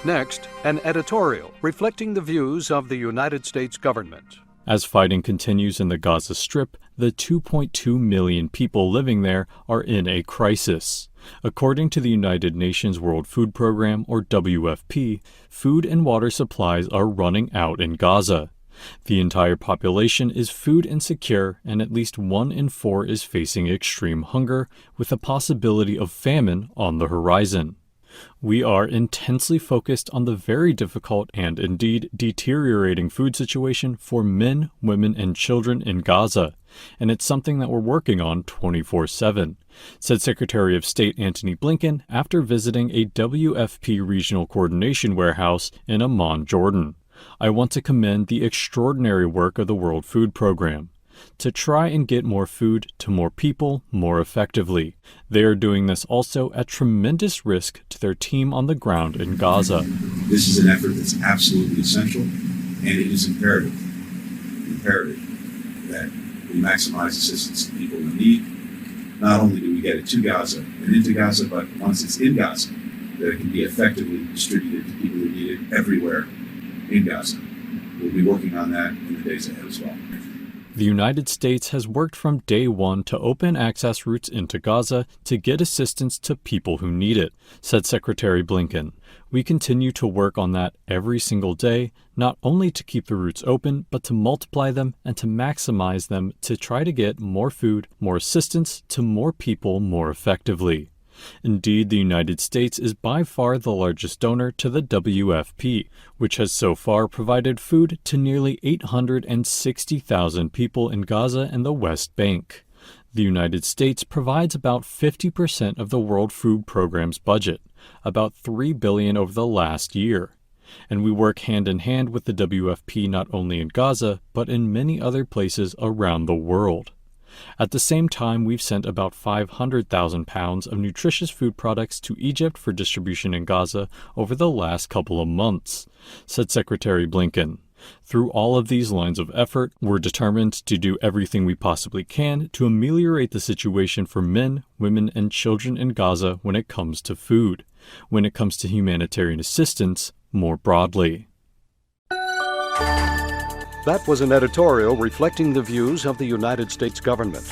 Next, an editorial reflecting the views of the United States government. As fighting continues in the Gaza Strip, the 2.2 million people living there are in a crisis. According to the United Nations World Food Program, or WFP, food and water supplies are running out in Gaza. The entire population is food insecure, and at least 1 in 4 is facing extreme hunger, with the possibility of famine on the horizon. We are intensely focused on the very difficult and indeed deteriorating food situation for men, women, and children in Gaza, and it's something that we're working on 24/7, said Secretary of State Antony Blinken after visiting a WFP Regional Coordination Warehouse in Amman, Jordan. I want to commend the extraordinary work of the World Food Program to try and get more food to more people more effectively. They are doing this also at tremendous risk to their team on the ground in Gaza. This is an effort that's absolutely essential, and it is imperative that we maximize assistance to people in need. Not only do we get it to Gaza and into Gaza, but once it's in Gaza, that it can be effectively distributed to people who need it everywhere in Gaza. We'll be working on that in the days ahead as well. The United States has worked from day one to open access routes into Gaza to get assistance to people who need it, said Secretary Blinken. We continue to work on that every single day, not only to keep the routes open, but to multiply them and to maximize them to try to get more food, more assistance to more people more effectively. Indeed, the United States is by far the largest donor to the WFP, which has so far provided food to nearly 860,000 people in Gaza and the West Bank. The United States provides about 50% of the World Food Program's budget, about $3 billion over the last year. And we work hand in hand with the WFP not only in Gaza, but in many other places around the world. At the same time, we've sent about 500,000 pounds of nutritious food products to Egypt for distribution in Gaza over the last couple of months, said Secretary Blinken. Through all of these lines of effort, we're determined to do everything we possibly can to ameliorate the situation for men, women, and children in Gaza when it comes to food, when it comes to humanitarian assistance more broadly. That was an editorial reflecting the views of the United States government.